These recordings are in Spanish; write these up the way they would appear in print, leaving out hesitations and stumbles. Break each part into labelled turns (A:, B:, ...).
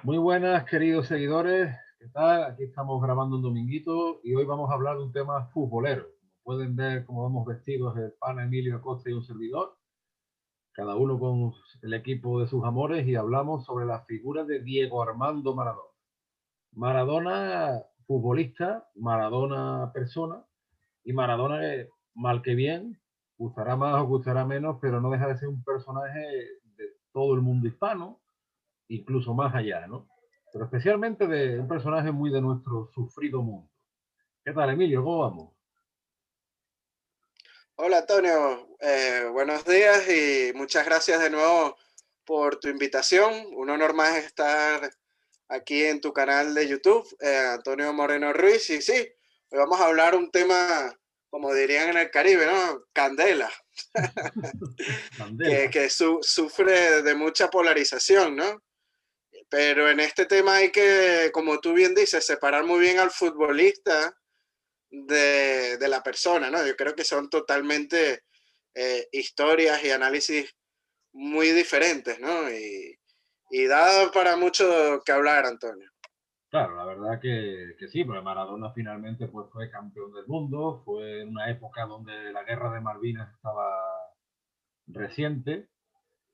A: Muy buenas, queridos seguidores. ¿Qué tal? Aquí estamos grabando un dominguito y hoy vamos a hablar de un tema futbolero. Como pueden ver, cómo vamos vestidos el pana Emilio Acosta y un servidor, cada uno con el equipo de sus amores, y hablamos sobre la figura de Diego Armando Maradona. Maradona, futbolista, Maradona, persona, y Maradona, mal que bien, gustará más o gustará menos, pero no deja de ser un personaje de todo el mundo hispano, incluso más allá, ¿no? Pero especialmente de un personaje muy de nuestro sufrido mundo. ¿Qué tal, Emilio? ¿Cómo vamos?
B: Hola Antonio, buenos días y muchas gracias de nuevo por tu invitación. Un honor más estar aquí en tu canal de YouTube, Antonio Moreno Ruiz. Y sí, hoy vamos a hablar un tema, como dirían en el Caribe, ¿no? Candela,
A: Candela.
B: sufre de mucha polarización, ¿no? Pero en este tema hay que, como tú bien dices, separar muy bien al futbolista de la persona, ¿no? Yo creo que son totalmente historias y análisis muy diferentes, ¿no? Y da para mucho que hablar, Antonio.
A: Claro, la verdad que sí, porque Maradona finalmente pues, fue campeón del mundo, fue en una época donde la guerra de Malvinas estaba reciente,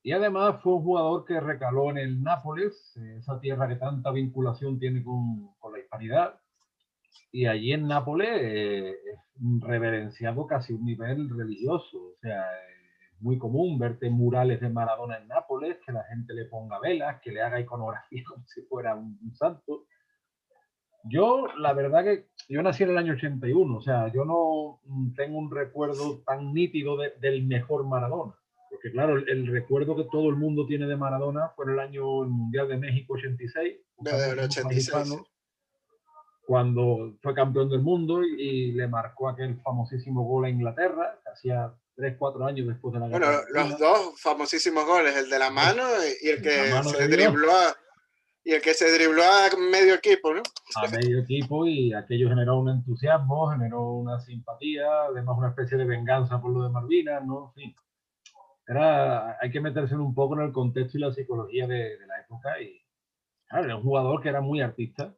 A: y además fue un jugador que recaló en el Nápoles, esa tierra que tanta vinculación tiene con la hispanidad, y allí en Nápoles es reverenciado casi a un nivel religioso. O sea, es muy común verte murales de Maradona en Nápoles, que la gente le ponga velas, que le haga iconografía como si fuera un santo. Yo, la verdad que yo nací en el año 81, o sea, yo no tengo un recuerdo tan nítido del mejor Maradona. Porque claro, el recuerdo que todo el mundo tiene de Maradona fue en el año el Mundial de México 86,
B: Desde el
A: justamente en un país
B: 86.
A: hispano, cuando fue campeón del mundo y le marcó aquel famosísimo gol a Inglaterra, que hacía 3, 4 años después de la guerra
B: Bueno,
A: de
B: los
A: Malvinas.
B: dos famosísimos goles, el de la mano y el
A: La
B: que
A: mano de
B: se
A: Dios
B: dribló a medio equipo, ¿no?
A: a medio equipo, y aquello generó un entusiasmo, generó una simpatía, además una especie de venganza por lo de Malvinas, ¿no? En fin, hay que meterse un poco en el contexto y la psicología de la época. Y claro, era un jugador que era muy artista,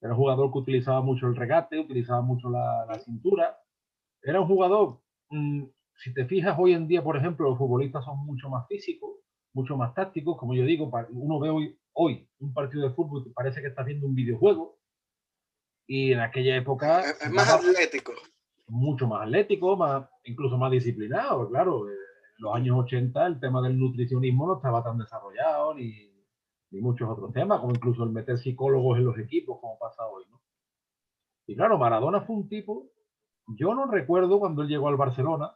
A: era un jugador que utilizaba mucho el regate, utilizaba mucho la cintura. Era un jugador, si te fijas hoy en día, por ejemplo, los futbolistas son mucho más físicos, mucho más tácticos. Como yo digo, uno ve hoy un partido de fútbol que parece que está viendo un videojuego, y en aquella época
B: Es
A: se
B: más
A: daba
B: atlético.
A: mucho más atlético, más, incluso más disciplinado. Claro, en los años 80 el tema del nutricionismo no estaba tan desarrollado, ni muchos otros temas, como incluso el meter psicólogos en los equipos, como pasa hoy, ¿no? Y claro, Maradona fue un tipo, yo no recuerdo cuando él llegó al Barcelona,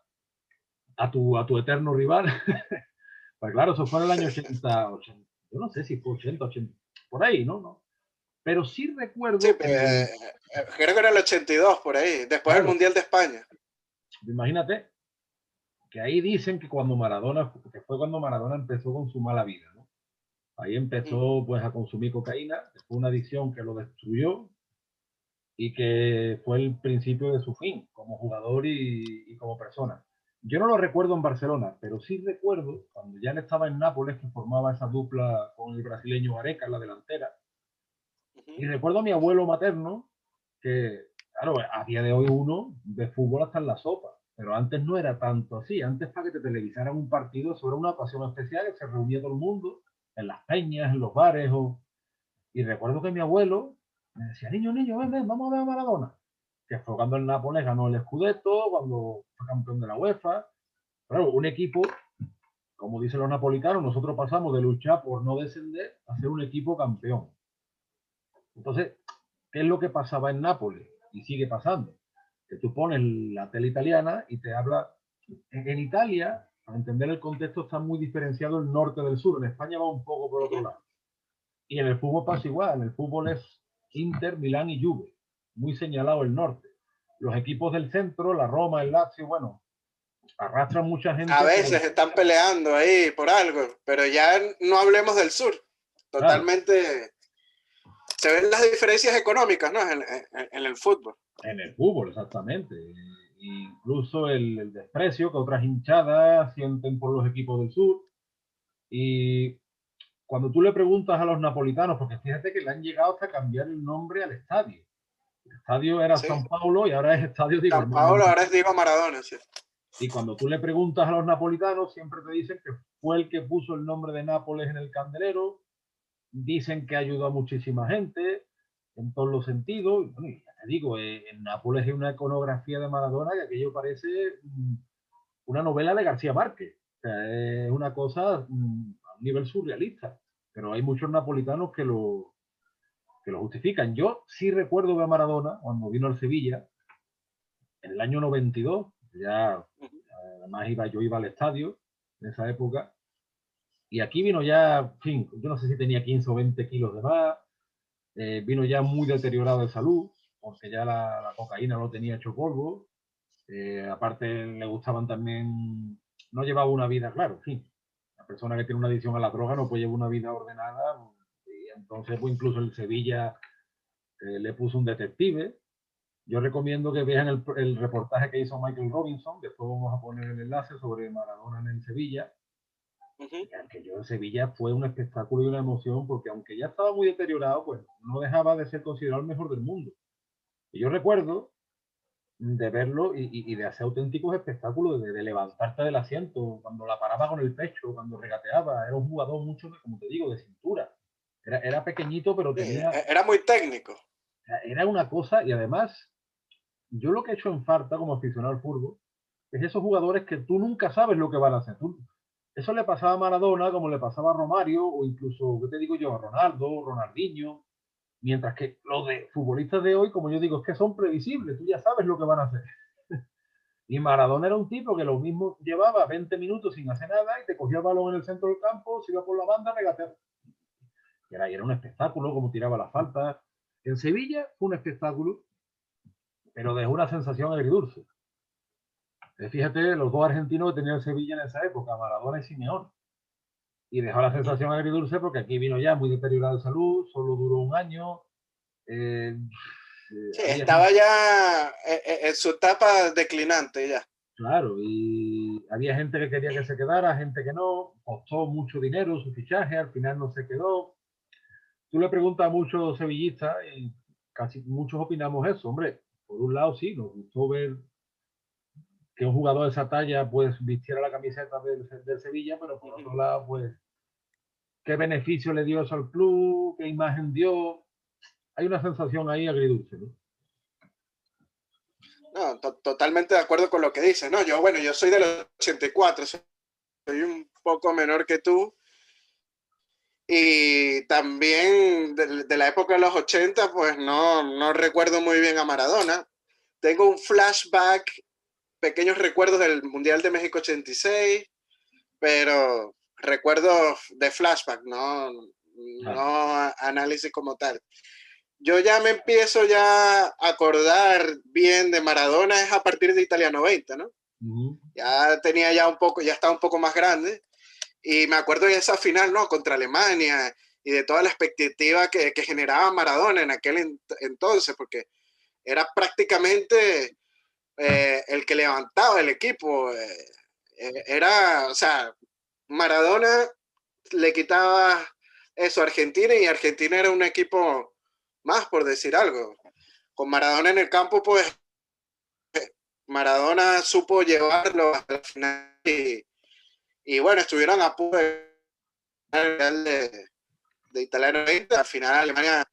A: a tu eterno rival. Pues claro, eso fue en el año 80, 80, yo no sé si fue 80, 80, por ahí, ¿no? ¿No? Pero sí
B: Sí,
A: recuerdo que en el,
B: creo que era el 82 por ahí, después del
A: claro,
B: Mundial de España.
A: imagínate que ahí dicen que cuando Maradona, que fue cuando Maradona empezó con su mala vida, ¿no? Ahí empezó pues a consumir cocaína, que fue una adicción que lo destruyó y que fue el principio de su fin como jugador y como persona. Yo no lo recuerdo en Barcelona, pero sí recuerdo cuando ya él estaba en Nápoles, que formaba esa dupla con el brasileño Gareca en la delantera. Y recuerdo a mi abuelo materno que, claro, a día de hoy uno de fútbol hasta en la sopa, pero antes no era tanto así. Antes, para que te televisaran un partido, sobre una ocasión especial, que se reunía todo el mundo en las peñas, en los bares. Y recuerdo que mi abuelo me decía: niño, niño, ven, ven, vamos a ver a Maradona. Que fue cuando el Nápoles ganó el Scudetto, cuando fue campeón de la UEFA. Claro, un equipo, como dicen los napolitanos, nosotros pasamos de luchar por no descender a ser un equipo campeón. Entonces, ¿qué es lo que pasaba en Nápoles? Y sigue pasando. Que tú pones la tele italiana y te habla. En Italia, para entender el contexto, está muy diferenciado el norte del sur. En España va un poco por otro lado. Y en el fútbol pasa igual. En el fútbol es Inter, Milán y Juve. Muy señalado el norte. Los equipos del centro, la Roma, el Lazio, bueno, arrastran mucha
B: A
A: gente, pero
B: veces están peleando ahí por algo, pero ya no hablemos del sur.
A: claro,
B: Totalmente se ven las diferencias económicas, ¿no? En el fútbol.
A: en el fútbol, exactamente. Incluso el desprecio que otras hinchadas sienten por los equipos del sur. Y cuando tú le preguntas a los napolitanos, porque fíjate que le han llegado hasta cambiar el nombre al estadio. El estadio era
B: Sí.
A: San Paulo y ahora es Estadio Diego
B: San
A: Armando
B: Paolo, ahora es
A: Maradona.
B: Diego Maradona, sí.
A: Y cuando tú le preguntas a los napolitanos, siempre te dicen que fue el que puso el nombre de Nápoles en el candelero. Dicen que ayudó a muchísima gente en todos los sentidos. Y, bueno, ya te digo, en Nápoles hay una iconografía de Maradona que aquello parece una novela de García Márquez. O sea, es una cosa a un nivel surrealista. Pero hay muchos napolitanos que lo justifican. Yo sí recuerdo ver a Maradona cuando vino al Sevilla en el año 92. Ya, además yo iba al estadio en esa época. Y aquí vino ya, en fin, yo no sé si tenía 15 o 20 kilos de más. Vino ya muy deteriorado de salud, porque ya la cocaína lo tenía hecho polvo. Aparte le gustaban también, no llevaba una vida, claro, en fin, la persona que tiene una adicción a la droga no puede llevar una vida ordenada. Y entonces, pues incluso el Sevilla le puso un detective. Yo recomiendo que vean el reportaje que hizo Michael Robinson, después vamos a poner el enlace sobre Maradona en el Sevilla. Que yo en Sevilla fue un espectáculo y una emoción, porque aunque ya estaba muy deteriorado, pues no dejaba de ser considerado el mejor del mundo. Y yo recuerdo de verlo y de hacer auténticos espectáculos, de levantarte del asiento, cuando la paraba con el pecho, cuando regateaba. Era un jugador mucho, como te digo, de cintura. Era pequeñito, pero
B: Sí,
A: tenía,
B: era muy técnico.
A: era una cosa. Y además, yo lo que he hecho en falta como aficionado al fútbol es esos jugadores que tú nunca sabes lo que van a hacer. Eso le pasaba a Maradona, como le pasaba a Romario, o incluso, ¿qué te digo yo? A Ronaldo, Ronaldinho. Mientras que los de futbolistas de hoy, como yo digo, es que son previsibles, tú ya sabes lo que van a hacer. Y Maradona era un tipo que lo mismo llevaba 20 minutos sin hacer nada y te cogía el balón en el centro del campo, se iba por la banda, regateaba. Y era un espectáculo, como tiraba la falta. En Sevilla fue un espectáculo, pero dejó una sensación agridulce. Fíjate, los dos argentinos que tenía el Sevilla en esa época, Maradona y Simeone. Y dejó la sensación agridulce porque aquí vino ya muy deteriorado de salud, solo duró un año. Eh,
B: Sí,
A: había
B: estaba
A: gente,
B: ya en su etapa declinante ya.
A: claro, y había gente que quería que se quedara, gente que no, costó mucho dinero su fichaje, al final no se quedó. Tú le preguntas a muchos sevillistas y casi muchos opinamos eso, hombre. Por un lado sí, nos gustó ver que un jugador de esa talla pues vistiera la camiseta del Sevilla, pero por otro lado pues qué beneficio le dio eso al club, qué imagen dio. Hay una sensación ahí agridulce, ¿no?
B: No, totalmente de acuerdo con lo que dices. No, yo, bueno, yo soy del 84, soy un poco menor que tú. Y también de la época de los 80, pues no recuerdo muy bien a Maradona. Tengo un flashback, pequeños recuerdos del Mundial de México 86, pero recuerdos de flashback,
A: Claro.
B: no análisis como tal. Yo ya me empiezo ya a acordar bien de Maradona es a partir de Italia 90, ¿no? Ya tenía ya un poco, ya estaba un poco más grande y me acuerdo de esa final, ¿no? Contra Alemania y de toda la expectativa que generaba Maradona en aquel entonces, porque era prácticamente el que levantaba el equipo. Era, o sea, Maradona le quitaba eso a Argentina y Argentina era un equipo más, por decir algo. Con Maradona en el campo, pues Maradona supo llevarlo hasta la final y bueno, estuvieron a punto de Italia 90. Al final Alemania,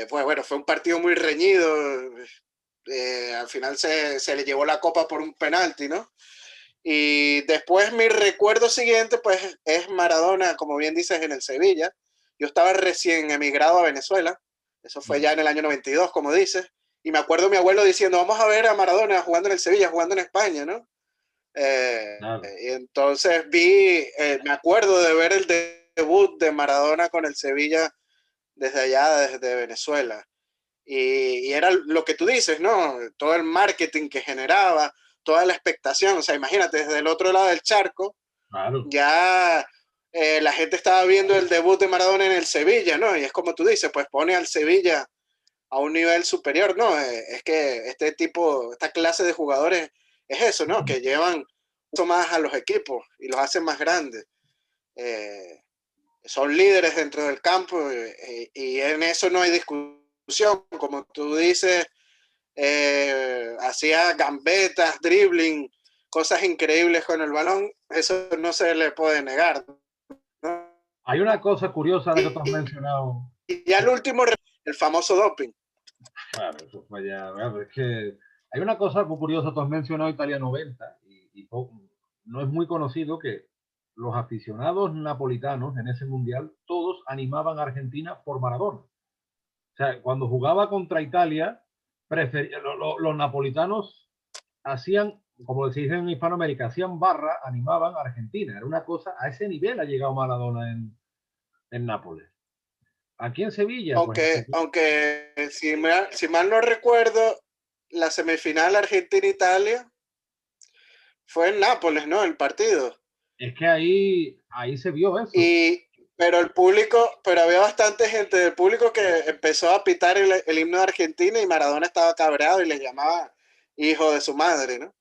B: pues bueno, fue un partido muy reñido. Al final se le llevó la copa por un penalti, ¿no? Y después mi recuerdo siguiente, pues es Maradona, como bien dices, en el Sevilla. Yo estaba recién emigrado a Venezuela. Eso fue ya en el año 92, como dices. Y me acuerdo mi abuelo diciendo, vamos a ver a Maradona jugando en el Sevilla, jugando en España, ¿no?
A: Claro.
B: Y entonces me acuerdo de ver el debut de Maradona con el Sevilla desde allá, desde Venezuela. Y era lo que tú dices, ¿no? Todo el marketing que generaba, toda la expectación. O sea, imagínate, desde el otro lado del charco,
A: Claro.
B: ya la gente estaba viendo el debut de Maradona en el Sevilla, ¿no? Y es como tú dices, pues pone al Sevilla a un nivel superior, ¿no? Es que este tipo, esta clase de jugadores es eso, ¿no? Que llevan mucho más a los equipos y los hacen más grandes. Eh, son líderes dentro del campo y en eso no hay discusión. Como tú dices, hacía gambetas, dribbling, cosas increíbles con el balón, eso no se le puede negar, ¿no?
A: Hay una cosa curiosa la que tú has mencionado.
B: Y ya el último, el famoso doping.
A: Claro, eso fue ya, ¿verdad? Es que hay una cosa curiosa, tú has mencionado Italia 90 y no es muy conocido que los aficionados napolitanos en ese mundial todos animaban a Argentina por Maradona. O sea, cuando jugaba contra Italia, los napolitanos hacían, como se dice en Hispanoamérica, hacían barra, animaban a Argentina. Era una cosa, a ese nivel ha llegado Maradona en Nápoles. Aquí en Sevilla, pues
B: Aunque si mal no recuerdo, la semifinal Argentina-Italia fue en Nápoles, ¿no? El partido.
A: es que ahí se vio eso.
B: Pero había bastante gente del público que empezó a pitar el himno de Argentina y Maradona estaba cabreado y le llamaba hijo de su madre, ¿no?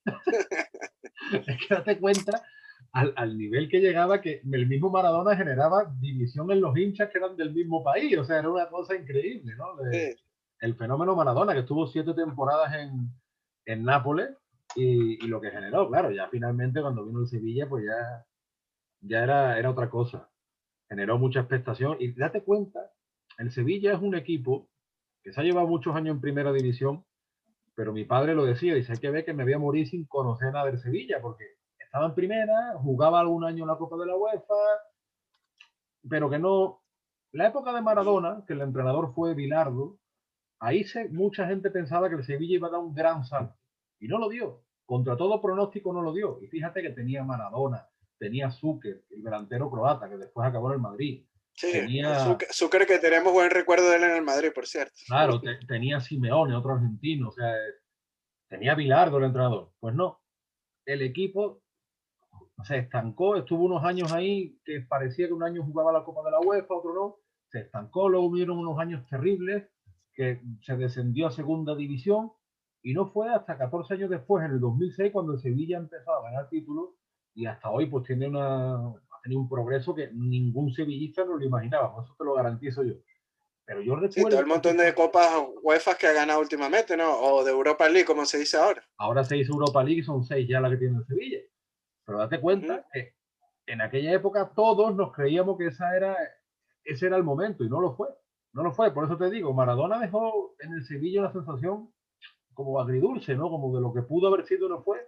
A: Es que date cuenta al nivel que llegaba que el mismo Maradona generaba división en los hinchas que eran del mismo país. O sea, era una cosa increíble, ¿no?
B: Sí.
A: El fenómeno Maradona, que estuvo 7 temporadas en Nápoles y lo que generó, claro, ya finalmente cuando vino el Sevilla, pues ya era otra cosa. Generó mucha expectación y date cuenta, el Sevilla es un equipo que se ha llevado muchos años en primera división, pero mi padre lo decía, dice, hay que ver que me voy a morir sin conocer nada del Sevilla, porque estaba en primera, jugaba algún año en la Copa de la UEFA, pero que no... La época de Maradona, que el entrenador fue Bilardo, ahí mucha gente pensaba que el Sevilla iba a dar un gran salto, y no lo dio. Contra todo pronóstico no lo dio. Y fíjate que tenía Maradona, tenía Zucker, el delantero croata, que después acabó en el Madrid.
B: Sí,
A: Tenía,
B: Zucker, que tenemos buen recuerdo de él en el Madrid, por cierto.
A: claro, tenía Simeone, otro argentino, o sea, tenía Bilardo el entrenador. Pues no, el equipo se estancó, estuvo unos años ahí que parecía que un año jugaba la Copa de la UEFA, otro no, se estancó, luego hubieron unos años terribles que se descendió a segunda división y no fue hasta 14 años después, en el 2006, cuando el Sevilla empezó a ganar títulos y hasta hoy pues ha tenido un progreso que ningún sevillista no lo imaginaba, por eso te lo garantizo yo. Pero yo
B: Sí, todo
A: recuerdo
B: el montón de copas UEFA que ha ganado últimamente, ¿no? O de Europa League, como se dice ahora.
A: ahora se hizo Europa League, son 6 ya las que tiene el Sevilla. Pero date cuenta que en aquella época todos nos creíamos que ese era el momento y no lo fue. No lo fue. Por eso te digo, Maradona dejó en el Sevilla una sensación como agridulce, ¿no? Como de lo que pudo haber sido no fue.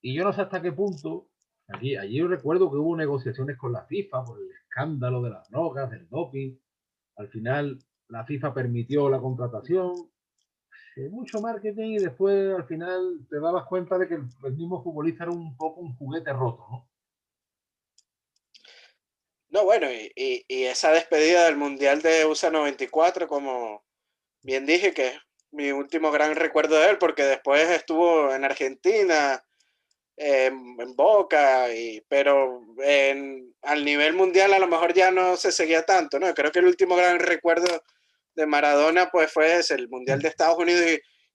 A: Y yo no sé hasta qué punto, allí yo recuerdo que hubo negociaciones con la FIFA por el escándalo de las drogas, del doping. Al final la FIFA permitió la contratación, mucho marketing y después al final te dabas cuenta de que el mismo futbolista era un poco un juguete roto, ¿no?
B: No, bueno, y esa despedida del Mundial de USA 94, como bien dije, que es mi último gran recuerdo de él, porque después estuvo en Argentina, en Boca, pero al nivel mundial a lo mejor ya no se seguía tanto, ¿no? Creo que el último gran recuerdo de Maradona pues fue ese, el Mundial de Estados Unidos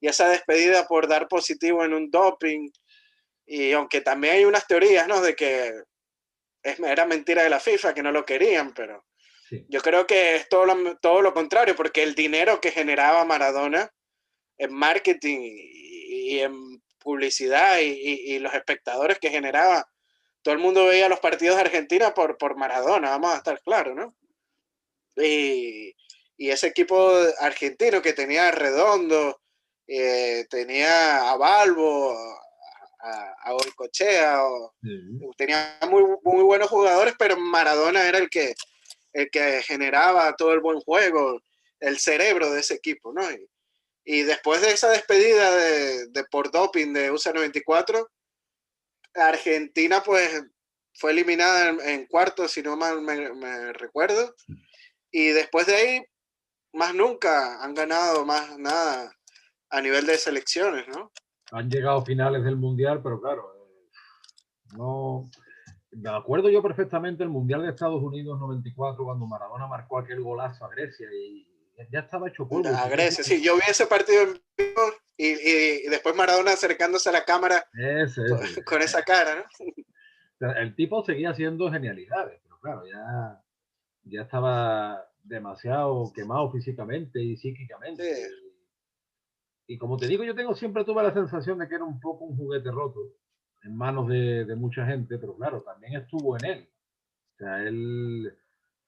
B: y esa despedida por dar positivo en un doping. Y aunque también hay unas teorías, ¿no? De que era mentira de la FIFA, que no lo querían, pero
A: Sí.
B: yo creo que es todo lo contrario, porque el dinero que generaba Maradona en marketing y en publicidad y los espectadores que generaba, todo el mundo veía los partidos de Argentina por Maradona, vamos a estar claros, ¿no? Y ese equipo argentino que tenía a Redondo, tenía a Balbo, a Goicoechea, tenía muy buenos jugadores, pero Maradona era el que generaba todo el buen juego, el cerebro de ese equipo, ¿no? Y después de esa despedida de por doping de USA 94, Argentina pues fue eliminada en cuartos, si no mal me recuerdo, y después de ahí más nunca han ganado más nada a nivel de selecciones, ¿no?
A: Han llegado a finales del Mundial, pero claro, no... Me acuerdo yo perfectamente el Mundial de Estados Unidos 94, cuando Maradona marcó aquel golazo a Grecia y ya estaba hecho polvo.
B: A Grecia, sí, yo vi ese partido en vivo y después Maradona acercándose a la cámara
A: Ese.
B: con esa cara, ¿no?
A: El tipo seguía haciendo genialidades, pero claro, ya estaba demasiado quemado físicamente y
B: Sí.
A: psíquicamente. Y como te digo, yo siempre tuve la sensación de que era un poco un juguete roto en manos de mucha gente, pero claro, también estuvo en él. O sea, él,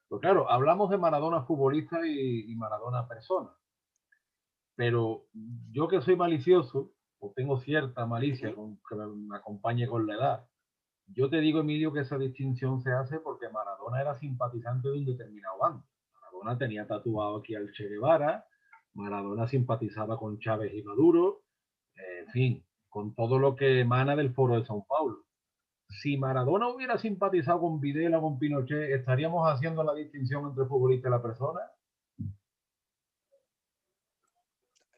A: pues claro, hablamos de Maradona futbolista y Maradona persona, pero yo que soy malicioso, o tengo cierta malicia
B: Ujú.
A: que me acompañe con la edad, yo te digo, Emilio, que esa distinción se hace porque Maradona era simpatizante de un determinado bando. Maradona tenía tatuado aquí al Che Guevara, Maradona simpatizaba con Chávez y Maduro, en fin, con todo lo que emana del Foro de São Paulo. Si Maradona hubiera simpatizado con Videla o con Pinochet, ¿estaríamos haciendo la distinción entre el futbolista y la persona?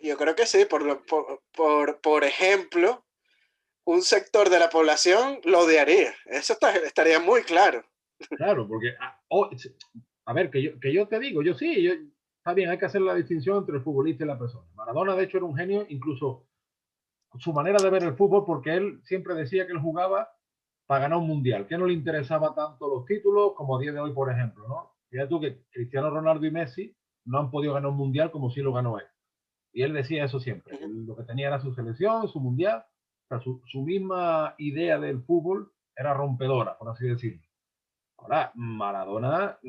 B: Yo creo que sí, por ejemplo, un sector de la población lo odiaría. Eso estaría muy claro.
A: Claro, porque, a ver, que yo te digo, yo sí, está bien, hay que hacer la distinción entre el futbolista y la persona. Maradona, de hecho, era un genio, incluso su manera de ver el fútbol, porque él siempre decía que él jugaba para ganar un mundial, que no le interesaba tanto los títulos como a día de hoy, por ejemplo, ¿no? Fíjate tú que Cristiano Ronaldo y Messi no han podido ganar un mundial como si lo ganó él. Y él decía eso siempre, que
B: Ujú.
A: lo que tenía era su selección, su mundial, o sea, su misma idea del fútbol era rompedora, por así decirlo. Ahora, Maradona,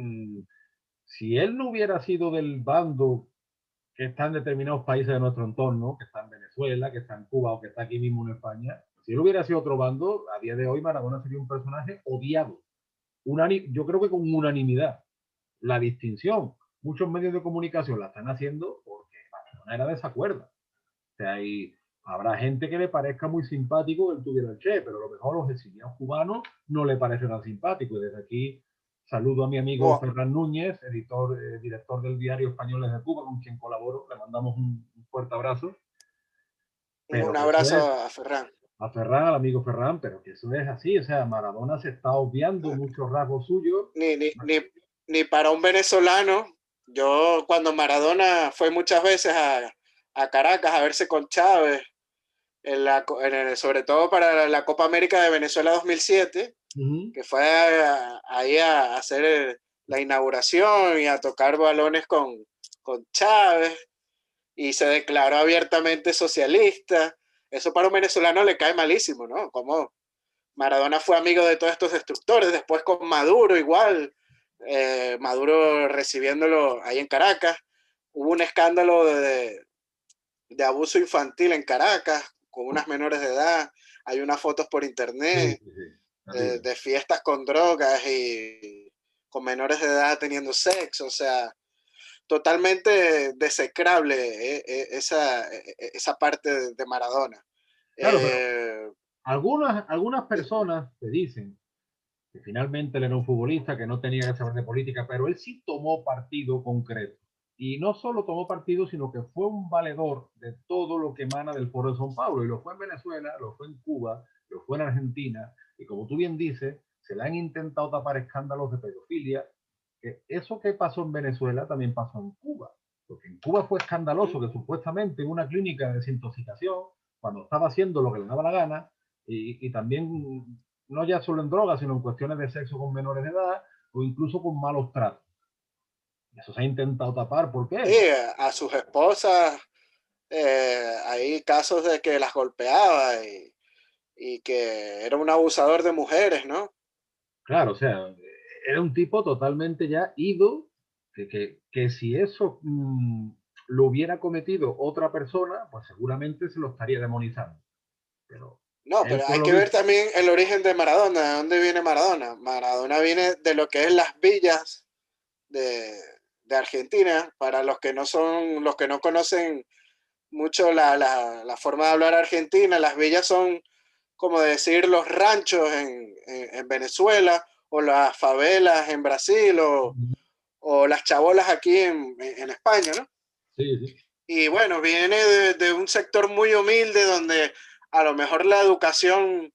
A: si él no hubiera sido del bando que está en determinados países de nuestro entorno, que está en Venezuela, que está en Cuba o que está aquí mismo en España, si él hubiera sido otro bando, a día de hoy Maradona sería un personaje odiado. Yo creo que con unanimidad. La distinción, muchos medios de comunicación la están haciendo porque Maradona era de esa cuerda. O sea, y habrá gente que le parezca muy simpático que él tuviera el Che, pero a lo mejor los exiliados cubanos no le parece tan simpático. Y desde aquí saludo a mi amigo
B: Buah,
A: Ferran Núñez, director del diario Español desde Cuba, con quien colaboro. Le mandamos un fuerte abrazo. Pero
B: un
A: que eso
B: abrazo
A: es
B: a Ferran.
A: a Ferran, al amigo Ferran, pero que eso es así. O sea, Maradona se está obviando muchos rasgos suyos.
B: Ni, ni, ni, ni para un venezolano. Yo cuando Maradona fue muchas veces a Caracas a verse con Chávez, sobre todo para la Copa América de Venezuela 2007,
A: Uh -huh.
B: que fue ahí a hacer la inauguración y a tocar balones con Chávez y se declaró abiertamente socialista. Eso para un venezolano le cae malísimo, ¿no? Como Maradona fue amigo de todos estos destructores, después con Maduro igual, Maduro recibiéndolo ahí en Caracas. Hubo un escándalo de abuso infantil en Caracas con unas menores de edad. Hay unas fotos por
A: Sí,
B: internet
A: sí, sí. Terrible.
B: de fiestas con drogas y con menores de edad teniendo sexo. O sea, totalmente desecrable esa parte de Maradona.
A: Claro, pero
B: Eh,
A: algunas personas te dicen que finalmente él era un futbolista que no tenía que saber de política, pero él sí tomó partido concreto. Y no solo tomó partido, sino que fue un valedor de todo lo que emana del Foro de São Paulo. Y lo fue en Venezuela, lo fue en Cuba, lo fue en Argentina. Y como tú bien dices, se le han intentado tapar escándalos de pedofilia. Que eso que pasó en Venezuela también pasó en Cuba. Porque en Cuba fue escandaloso que supuestamente en una clínica de desintoxicación, cuando estaba haciendo lo que le daba la gana, y también no ya solo en drogas, sino en cuestiones de sexo con menores de edad o incluso con malos tratos. Eso se ha intentado tapar. ¿Por qué?
B: sí, a sus esposas, hay casos de que las golpeaba y que era un abusador de mujeres, ¿no?
A: Claro, o sea, era un tipo totalmente ya ido, que si eso lo hubiera cometido otra persona, pues seguramente se lo estaría demonizando. Pero
B: No,
A: él
B: pero
A: por
B: hay
A: lo
B: que ver
A: visto,
B: también el origen de Maradona, de dónde viene Maradona. Maradona viene de lo que es las villas de, de Argentina, para los que no son, los que no conocen mucho la forma de hablar argentina, las villas son como decir los ranchos en Venezuela o las favelas en Brasil o las chabolas aquí en España, ¿no?
A: sí, sí,
B: Y bueno, viene de un sector muy humilde donde a lo mejor la educación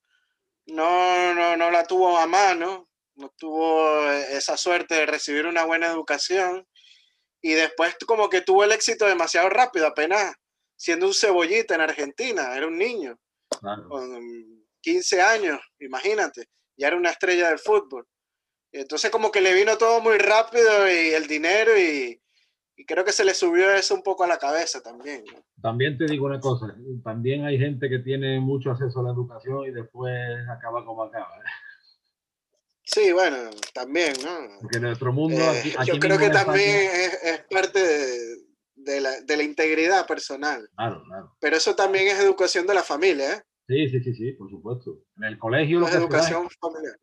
B: no la tuvo a mano, no tuvo esa suerte de recibir una buena educación y después como que tuvo el éxito demasiado rápido, apenas siendo un cebollita en Argentina, era un niño
A: claro.
B: con 15 años, imagínate, ya era una estrella del fútbol. Entonces como que le vino todo muy rápido y el dinero y creo que se le subió eso un poco a la cabeza también, ¿no?
A: También te digo una cosa, también hay gente que tiene mucho acceso a la educación y después acaba como acaba.
B: Sí, bueno, también, ¿no?
A: Porque en nuestro mundo,
B: Yo
A: aquí
B: creo
A: mismo
B: que
A: en España,
B: también es parte de la integridad personal.
A: claro, claro.
B: Pero eso también es educación de la familia, ¿eh?
A: Sí, sí, sí, sí, por supuesto. En el colegio
B: Eso
A: lo
B: es
A: que se da es,
B: educación familiar.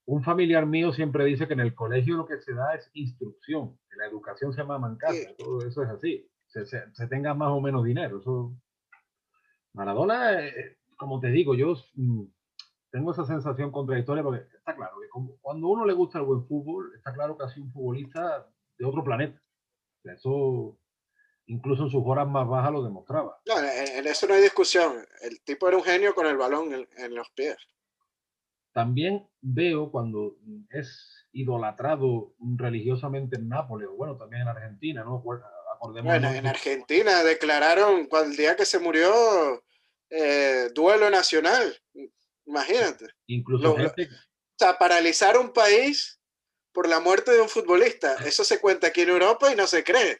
A: un familiar mío siempre dice que en el colegio lo que se da es instrucción, que la educación se mama en casa,
B: Sí,
A: eso es así, se tenga más o menos dinero. Eso, Maradona, como te digo, yo tengo esa sensación contradictoria porque está claro que cuando a uno le gusta el buen fútbol, está claro que ha sido un futbolista de otro planeta. Eso incluso en sus horas más bajas lo demostraba.
B: no, en eso no hay discusión. El tipo era un genio con el balón en los pies.
A: También veo cuando es idolatrado religiosamente en Nápoles, o bueno, también en Argentina, ¿no?
B: Bueno,
A: Acordémonos
B: en Argentina declararon el día que se murió duelo nacional. Imagínate.
A: incluso
B: O
A: gente,
B: sea, paralizar un país por la muerte de un futbolista. Eso se cuenta aquí en Europa y no se cree.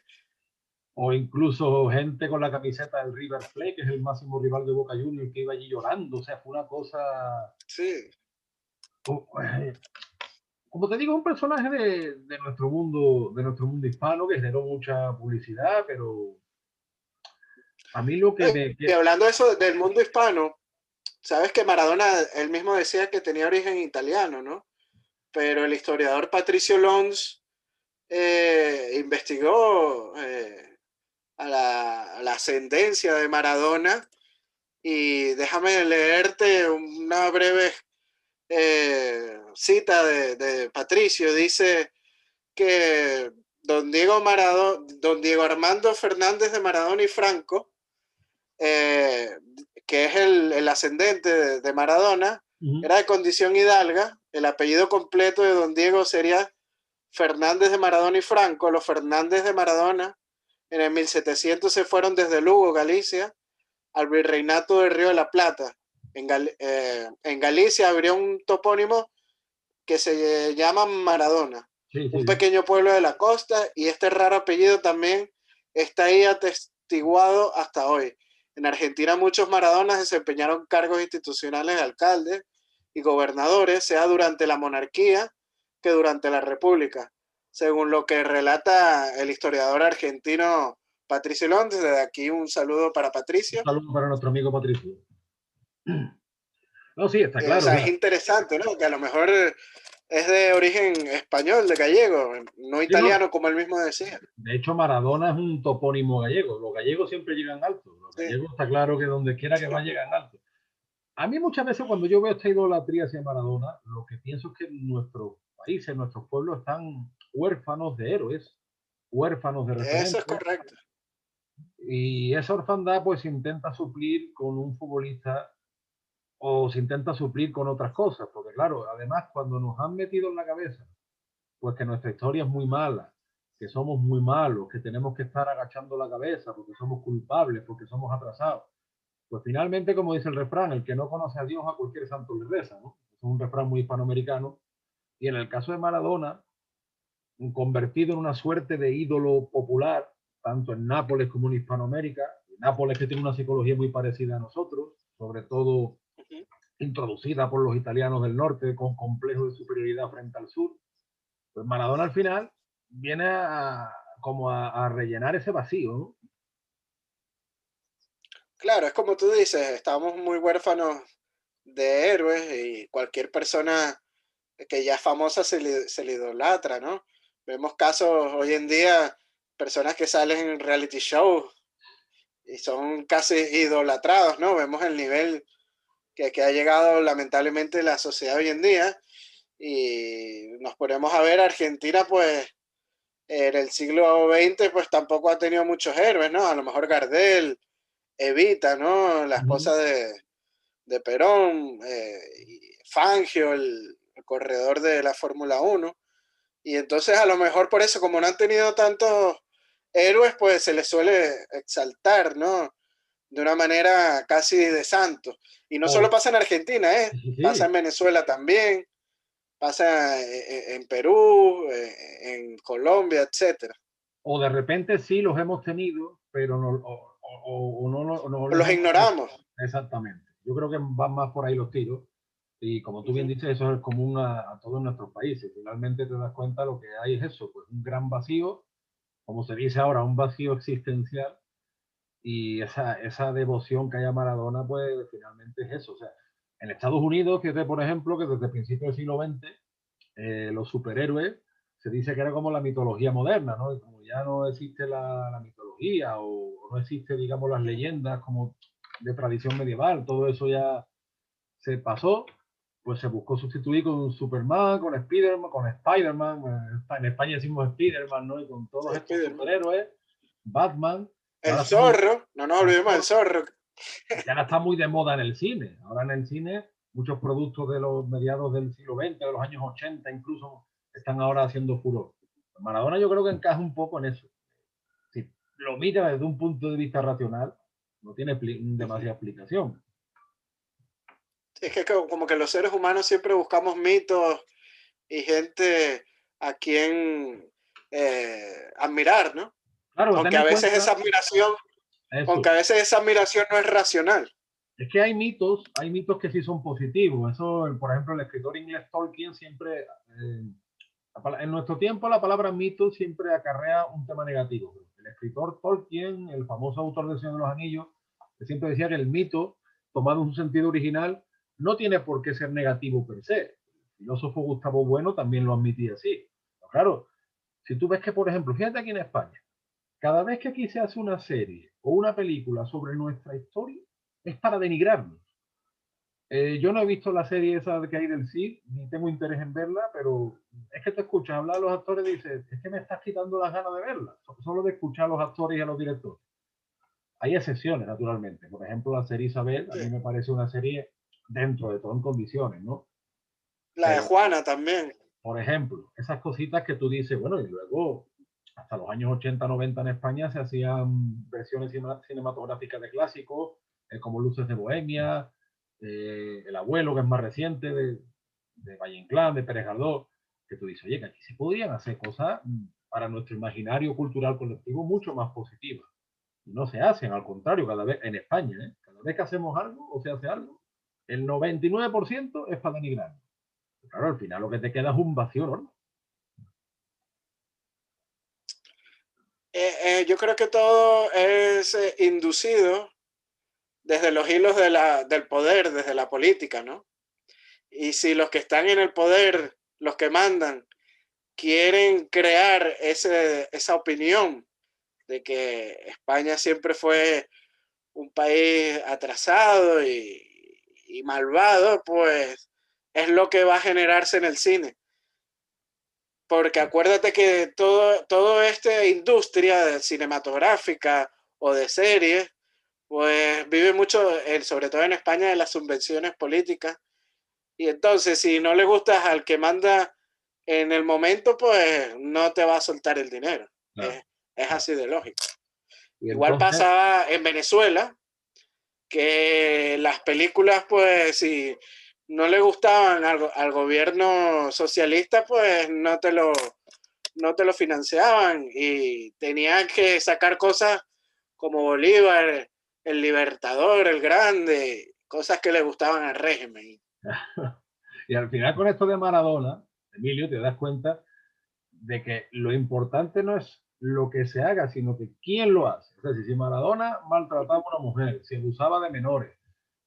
A: o incluso gente con la camiseta del River Plate, que es el máximo rival de Boca Juniors, que iba allí llorando. O sea, fue una cosa,
B: Sí.
A: oh, como te digo, un personaje de nuestro mundo hispano que generó mucha publicidad, pero a mí lo que me...
B: Y hablando de eso del mundo hispano, sabes que Maradona, él mismo decía que tenía origen italiano, ¿no? Pero el historiador Patricio Lons investigó a la ascendencia de Maradona y déjame leerte una breve cita de Patricio. Dice que don Diego Armando Fernández de Maradona y Franco, eh, que es el ascendente de Maradona,
A: Uh-huh.
B: era de condición hidalga. El apellido completo de don Diego sería Fernández de Maradona y Franco. Los Fernández de Maradona en el 1700 se fueron desde Lugo, Galicia, al virreinato del Río de la Plata. En Galicia abrió un topónimo que se llama Maradona,
A: Sí, sí,
B: un
A: sí.
B: pequeño pueblo de la costa, y este raro apellido también está ahí atestiguado hasta hoy. En Argentina muchos Maradonas desempeñaron cargos institucionales de alcaldes y gobernadores, sea durante la monarquía que durante la república, según lo que relata el historiador argentino Patricio Londres. Desde aquí un saludo para
A: Un
B: Patricio.
A: saludo para nuestro amigo Patricio. No, sí, está
B: O
A: claro. O
B: sea, es
A: sea,
B: interesante, ¿no? Que a lo mejor es de origen español, de gallego, no
A: sí, no,
B: italiano, como él mismo decía.
A: de hecho, Maradona es un topónimo gallego. Los gallegos siempre llegan alto. Los
B: Sí,
A: gallegos está claro que donde quiera que van llegan alto. A mí muchas veces cuando yo veo esta idolatría hacia Maradona, lo que pienso es que nuestros países, nuestros pueblos están huérfanos de héroes, huérfanos de
B: eso es
A: referentes,
B: correcto.
A: y esa orfandad pues se intenta suplir con un futbolista o se intenta suplir con otras cosas, porque claro, además cuando nos han metido en la cabeza pues que nuestra historia es muy mala, que somos muy malos, que tenemos que estar agachando la cabeza porque somos culpables, porque somos atrasados. Pues finalmente, como dice el refrán, el que no conoce a Dios a cualquier santo le reza, ¿no? Es un refrán muy hispanoamericano. Y en el caso de Maradona, convertido en una suerte de ídolo popular, tanto en Nápoles como en Hispanoamérica, Nápoles que tiene una psicología muy parecida a nosotros, sobre todo
B: Uh-huh.
A: introducida por los italianos del norte con complejos de superioridad frente al sur, pues Maradona al final viene a rellenar ese vacío, ¿no?
B: Claro, es como tú dices, estamos muy huérfanos de héroes y cualquier persona que ya es famosa se le idolatra, ¿no? Vemos casos hoy en día, personas que salen en reality shows y son casi idolatrados, ¿no? Vemos el nivel que ha llegado lamentablemente la sociedad hoy en día y nos ponemos a ver Argentina, pues en el siglo XX pues tampoco ha tenido muchos héroes, ¿no? A lo mejor Gardel, Evita, ¿no? La
A: Uh-huh.
B: esposa de Perón, Fangio, el corredor de la Fórmula 1. Y entonces a lo mejor por eso, como no han tenido tantos héroes, pues se les suele exaltar, ¿no? De una manera casi de santo. Y no solo
A: O,
B: pasa en Argentina, ¿eh?
A: sí,
B: Pasa en
A: sí,
B: Venezuela también. pasa en Perú, en Colombia, etcétera.
A: O de repente sí los hemos tenido, pero no, no les
B: Los
A: hemos...
B: ignoramos.
A: Exactamente. Yo creo que van más por ahí los tiros. Y como tú bien dices, eso es común a todos nuestros países. Finalmente te das cuenta lo que hay es eso, pues un gran vacío, como se dice ahora, un vacío existencial. Y esa devoción que hay a Maradona, pues finalmente es eso. O sea, en Estados Unidos, fíjate, por ejemplo, que desde principios del siglo XX, los superhéroes se dice que era como la mitología moderna, ¿no? Y como ya no existe la mitología o no existe, digamos, las leyendas como de tradición medieval, todo eso ya se pasó, pues se buscó sustituir con Superman, con Spider-Man, en España decimos Spider-Man, ¿no? Y con todos estos superhéroes, Batman, que
B: El
A: ahora está muy,
B: zorro, no nos olvidemos del zorro.
A: que ahora está muy de moda en el cine. Ahora en el cine muchos productos de los mediados del siglo XX, de los años 80 incluso, están ahora haciendo furor. Maradona yo creo que encaja un poco en eso. Si lo mira desde un punto de vista racional, no tiene demasiada explicación.
B: Es que como que los seres humanos siempre buscamos mitos y gente a quien admirar, ¿no?
A: Claro, ten
B: Aunque a
A: en
B: veces
A: cuenta
B: esa admiración, aunque
A: eso.
B: a veces esa admiración no es racional.
A: Es que hay mitos que sí son positivos. Eso, por ejemplo, el escritor inglés Tolkien siempre, en nuestro tiempo la palabra mito siempre acarrea un tema negativo. El escritor Tolkien, el famoso autor de Señor de los Anillos, que siempre decía que el mito, tomado en un sentido original, no tiene por qué ser negativo per se. El filósofo Gustavo Bueno también lo admitía así. Pero claro, si tú ves que, por ejemplo, fíjate aquí en España, cada vez que aquí se hace una serie o una película sobre nuestra historia, es para denigrarnos. Yo no he visto la serie esa que hay del CID, ni tengo interés en verla, pero es que te escuchas hablar a los actores y dices, es que me estás quitando las ganas de verla, solo de escuchar a los actores y a los directores. Hay excepciones, naturalmente. Por ejemplo, la serie Isabel, a
B: Sí.
A: mí me parece una serie dentro de todo en condiciones, ¿no?
B: La de
A: Pero,
B: Juana también.
A: por ejemplo, esas cositas que tú dices, bueno, y luego, hasta los años 80, 90 en España se hacían versiones cinematográficas de clásicos, como Luces de Bohemia, El Abuelo, que es más reciente, de Valle Inclán, de Pérez Galdós, que tú dices, oye, que aquí se podrían hacer cosas para nuestro imaginario cultural colectivo mucho más positivas. Y no se hacen, al contrario, cada vez, en España, cada vez que hacemos algo o se hace algo, el 99% es para denigrar. Claro, al final lo que te queda es un vacío enorme.
B: Yo creo que todo es inducido desde los hilos del poder, desde la política, ¿no? Y si los que están en el poder, los que mandan, quieren crear esa opinión de que España siempre fue un país atrasado y malvado, pues es lo que va a generarse en el cine. Porque acuérdate que todo esta industria cinematográfica o de series, pues vive mucho, sobre todo en España, de las subvenciones políticas. Y entonces, si no le gustas al que manda en el momento, pues no te va a soltar el dinero.
A: Claro,
B: Es
A: claro.
B: así de lógico.
A: Y
B: Igual
A: entonces,
B: pasaba en Venezuela, que las películas, pues, si no le gustaban al gobierno socialista, pues no te lo financiaban y tenían que sacar cosas como Bolívar, el Libertador, el Grande, cosas que le gustaban al régimen.
A: y al final con esto de Maradona, Emilio, te das cuenta de que lo importante no es lo que se haga, sino que quién lo hace. Es decir, si Maradona maltrataba a una mujer, si abusaba de menores,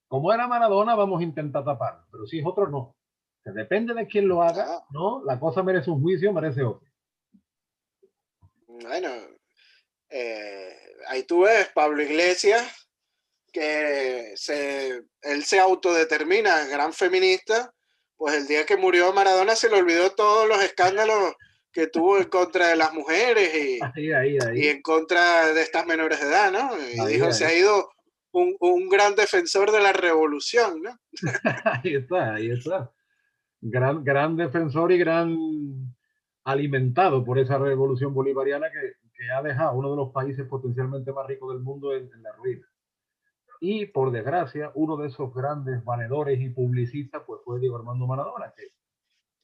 A: como era Maradona, vamos a intentar taparlo, pero si es otro, no. Que depende de quién lo haga,
B: Ah,
A: ¿no? La cosa merece un juicio, merece otro.
B: bueno, ahí tú ves Pablo Iglesias, que él se autodetermina gran feminista, pues el día que murió Maradona se le olvidó todos los escándalos que tuvo en contra de las mujeres y
A: Ahí,
B: en contra de estas menores de edad, ¿no? Y
A: ahí,
B: dijo, se ha
A: ahí.
B: ido un gran defensor de la revolución, ¿no?
A: Ahí está, ahí está. Gran defensor y gran alimentado por esa revolución bolivariana que ha dejado a uno de los países potencialmente más ricos del mundo en la ruina. Y por desgracia, uno de esos grandes valedores y publicistas pues fue Diego Armando Maradona, que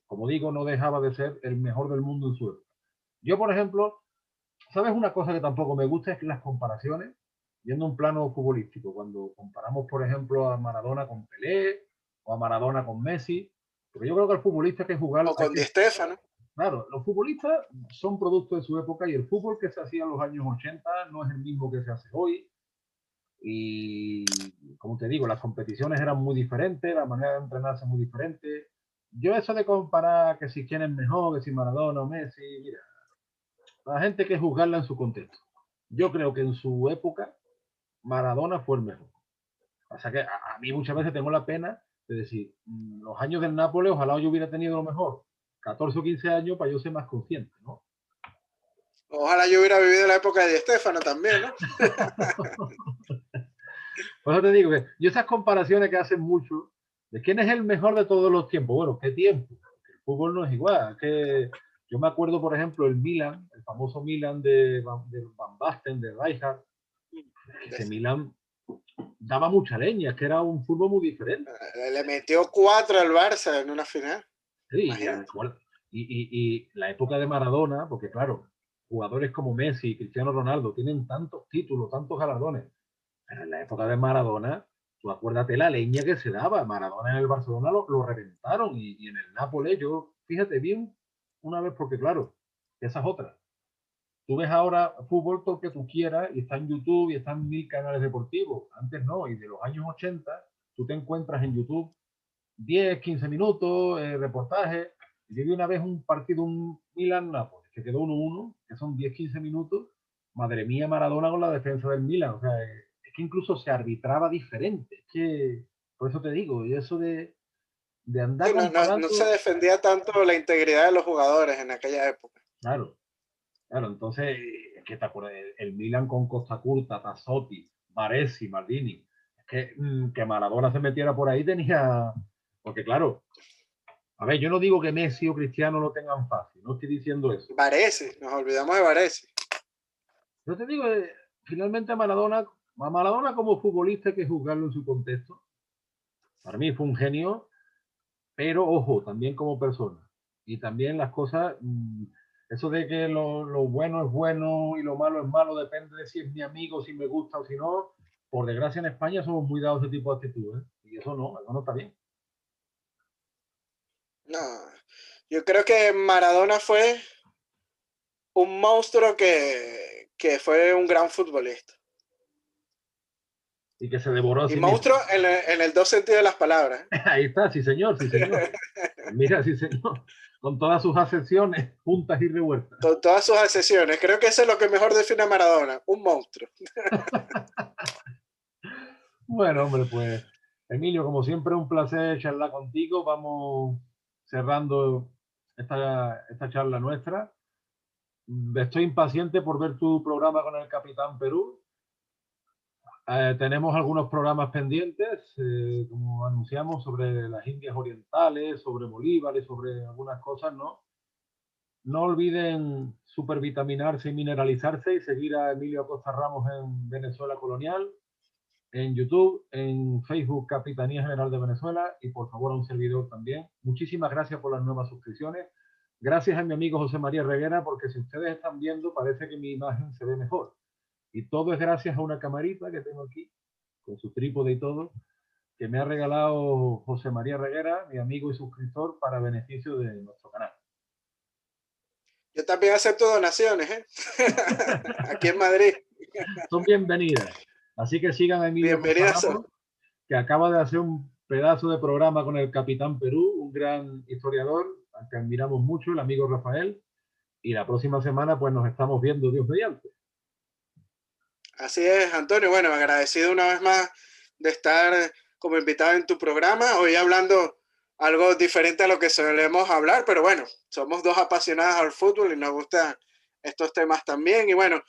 A: como digo, no dejaba de ser el mejor del mundo en su época. Yo, por ejemplo, ¿sabes una cosa que tampoco me gusta? Es que las comparaciones, yendo a un plano futbolístico, cuando comparamos, por ejemplo, a Maradona con Pelé o a Maradona con Messi, porque yo creo que al futbolista hay que jugar,
B: O con Di Stéfano.
A: claro, los futbolistas son productos de su época y el fútbol que se hacía en los años 80 no es el mismo que se hace hoy. Y como te digo, las competiciones eran muy diferentes, la manera de entrenarse muy diferente. Yo eso de comparar que si quién es mejor, que si Maradona o Messi, mira, la gente hay que juzgarla en su contexto. Yo creo que en su época Maradona fue el mejor. O sea que a mí muchas veces tengo la pena de decir, los años del Nápoles, ojalá yo hubiera tenido lo mejor, 14 o 15 años para yo ser más consciente, ¿no?
B: Ojalá yo hubiera vivido la época de Di Stéfano también, ¿no?
A: Por eso te digo que yo esas comparaciones que hacen mucho, de quién es el mejor de todos los tiempos, bueno, ¿qué tiempo? El fútbol no es igual, que yo me acuerdo, por ejemplo, el Milan, el famoso Milan de Van Basten, de Rijkaard, ese Milan daba mucha leña, es que era un fútbol muy diferente.
B: Le metió 4 al Barça en una final.
A: Sí, y la época de Maradona, porque claro, jugadores como Messi y Cristiano Ronaldo tienen tantos títulos, tantos galardones, pero en la época de Maradona, tú acuérdate la leña que se daba. Maradona en el Barcelona lo reventaron y en el Nápoles, yo, fíjate bien, una vez, porque claro, esa es otra. Tú ves ahora fútbol todo que tú quieras y está en YouTube y están mil canales deportivos. Antes no, y de los años 80, tú te encuentras en YouTube 10, 15 minutos, reportajes. Yo vi una vez un partido, un Milan-Nápoles, que quedó 1-1, que son 10, 15 minutos. Madre mía, Maradona con la defensa del Milan. O sea, es que incluso se arbitraba diferente. Es que, por eso te digo, y eso de andar
B: Sí, no se
A: comparando,
B: defendía tanto la integridad de los jugadores en aquella época.
A: claro, claro. Entonces, es que te acuerdas, el Milan con Costa Curta, Tassotti, Baresi, Maldini. Es que Maradona se metiera por ahí tenía. Porque, claro, a ver, yo no digo que Messi o Cristiano lo tengan fácil, no estoy diciendo eso.
B: Varese, nos olvidamos de Varese.
A: Yo te digo, finalmente a Maradona como futbolista hay que juzgarlo en su contexto. Para mí fue un genio, pero ojo, también como persona. Y también las cosas, eso de que lo bueno es bueno y lo malo es malo, depende de si es mi amigo, si me gusta o si no. Por desgracia en España somos muy dados a ese tipo de actitudes. Y eso no está bien.
B: No, yo creo que Maradona fue un monstruo que fue un gran futbolista.
A: Y que se devoró a
B: Y
A: sí mismo.
B: monstruo en el dos sentidos de las palabras.
A: Ahí está, sí señor, sí señor. Mira, sí señor. Con todas sus acepciones juntas y revueltas.
B: Con todas sus accesiones. Creo que eso es lo que mejor define a Maradona. Un monstruo.
A: Bueno, hombre, pues Emilio, como siempre, un placer charlar contigo. Vamos cerrando esta charla nuestra. Estoy impaciente por ver tu programa con el Capitán Perú. Tenemos algunos programas pendientes, como anunciamos, sobre las Indias Orientales, sobre Bolívar y sobre algunas cosas, ¿no? No olviden supervitaminarse y mineralizarse y seguir a Emilio Acosta Ramos en Venezuela Colonial, en YouTube, en Facebook Capitanía General de Venezuela y por favor a un servidor también. Muchísimas gracias por las nuevas suscripciones. Gracias a mi amigo José María Reguera, porque si ustedes están viendo parece que mi imagen se ve mejor. Y todo es gracias a una camarita que tengo aquí, con su trípode y todo, que me ha regalado José María Reguera, mi amigo y suscriptor, para beneficio de nuestro canal.
B: Yo también acepto donaciones, ¿eh? Aquí en Madrid.
A: Son bienvenidas. Así que sigan a Emilio Costa
B: Bienvenidas.
A: Ramos, que acaba de hacer un pedazo de programa con el Capitán Perú, un gran historiador al que admiramos mucho, el amigo Rafael. Y la próxima semana pues nos estamos viendo, Dios mediante.
B: Así es, Antonio. Bueno, agradecido una vez más de estar como invitado en tu programa. Hoy hablando algo diferente a lo que solemos hablar, pero bueno, somos dos apasionados al fútbol y nos gustan estos temas también. Y bueno,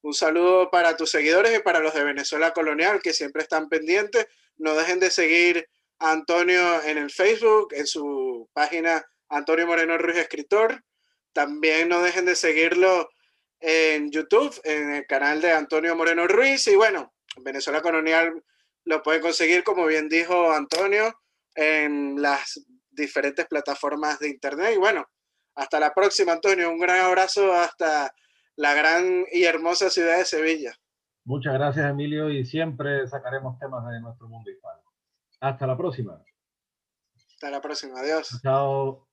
B: un saludo para tus seguidores y para los de Venezuela Colonial que siempre están pendientes. No dejen de seguir a Antonio en el Facebook, en su página Antonio Moreno Ruiz Escritor. También no dejen de seguirlo en YouTube, en el canal de Antonio Moreno Ruiz. Y bueno, Venezuela Colonial lo pueden conseguir, como bien dijo Antonio, en las diferentes plataformas de internet. Y bueno, hasta la próxima, Antonio. Un gran abrazo hasta la gran y hermosa ciudad de Sevilla.
A: Muchas gracias, Emilio, y siempre sacaremos temas de nuestro mundo hispano. Hasta la próxima.
B: Hasta la próxima. Adiós.
A: Chao.